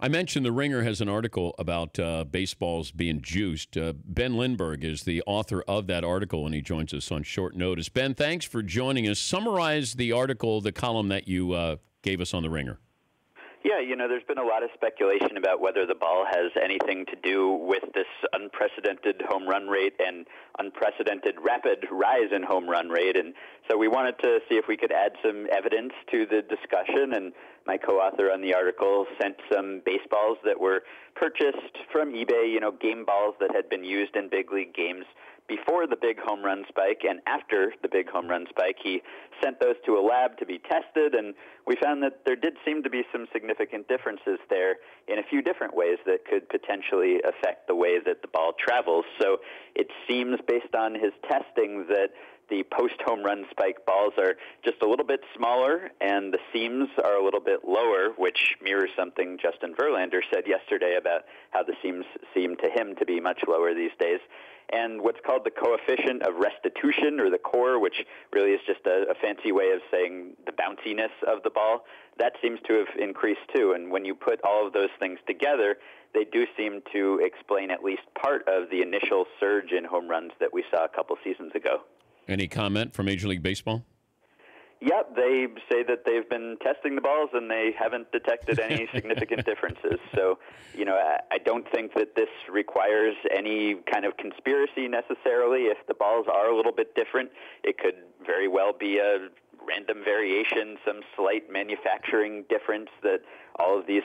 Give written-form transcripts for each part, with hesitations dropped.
I mentioned The Ringer has an article about baseballs being juiced. Ben Lindbergh is the author of that article, and he joins us on short notice. Ben, thanks for joining us. Summarize the article, the column that you gave us on The Ringer. Yeah, there's been a lot of speculation about whether the ball has anything to do with this unprecedented home run rate and unprecedented rapid rise in home run rate. And so we wanted to see if we could add some evidence to the discussion. And my co-author on the article sent some baseballs that were purchased from eBay, game balls that had been used in big league games before the big home run spike and after the big home run spike. He sent those to a lab to be tested, and we found that there did seem to be some significant differences there in a few different ways that could potentially affect the way that the ball travels. So it seems, based on his testing, that the post-home run spike balls are just a little bit smaller and the seams are a little bit lower, which mirrors something Justin Verlander said yesterday about how the seams seem to him to be much lower these days. And what's called the coefficient of restitution, or the core, which really is just a fancy way of saying the bounciness of the ball, that seems to have increased too. And when you put all of those things together, they do seem to explain at least part of the initial surge in home runs that we saw a couple seasons ago. Any comment from Major League Baseball? Yep, they say that they've been testing the balls and they haven't detected any significant differences. So, I don't think that this requires any kind of conspiracy necessarily. If the balls are a little bit different, it could very well be a random variation, some slight manufacturing difference, that all of these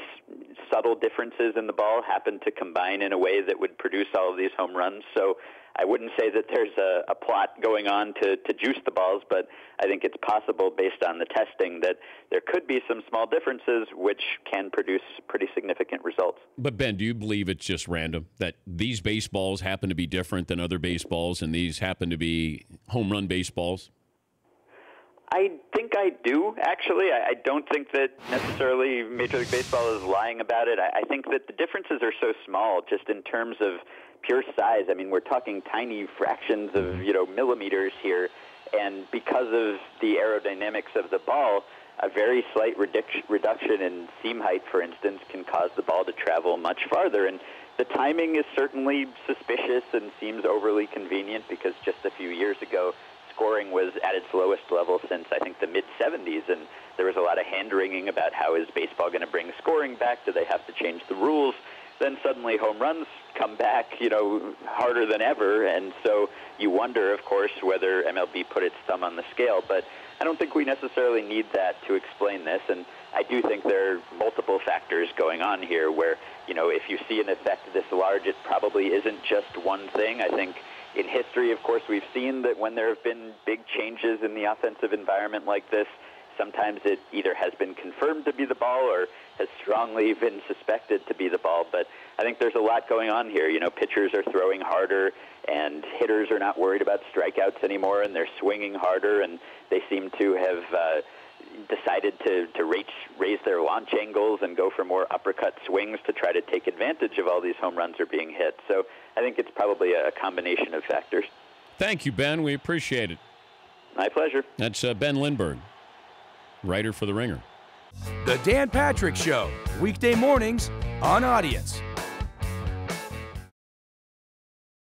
subtle differences in the ball happen to combine in a way that would produce all of these home runs. So I wouldn't say that there's a plot going on to juice the balls, but I think it's possible, based on the testing, that there could be some small differences which can produce pretty significant results. But, Ben, do you believe it's just random, that these baseballs happen to be different than other baseballs and these happen to be home run baseballs? I think I do, actually. I don't think that necessarily Major League Baseball is lying about it. I think that the differences are so small, just in terms of pure size. I mean, we're talking tiny fractions of, millimeters here. And because of the aerodynamics of the ball, a very slight reduction in seam height, for instance, can cause the ball to travel much farther. And the timing is certainly suspicious and seems overly convenient, because just a few years ago, scoring was at its lowest level since, I think, the mid-'70s, and there was a lot of hand-wringing about how is baseball going to bring scoring back. Do they have to change the rules? Then suddenly home runs come back, harder than ever, and so you wonder, of course, whether MLB put its thumb on the scale. But I don't think we necessarily need that to explain this, and I do think there are multiple factors going on here where, if you see an effect this large, it probably isn't just one thing. I think in history, of course, we've seen that when there have been big changes in the offensive environment like this, sometimes it either has been confirmed to be the ball or has strongly been suspected to be the ball. But I think there's a lot going on here. Pitchers are throwing harder, and hitters are not worried about strikeouts anymore, and they're swinging harder, and they seem to have decided to raise their launch angles and go for more uppercut swings to try to take advantage of all these home runs are being hit. So I think it's probably a combination of factors. Thank you, Ben. We appreciate it. My pleasure. That's Ben Lindbergh, writer for The Ringer. The Dan Patrick Show, weekday mornings on Audience.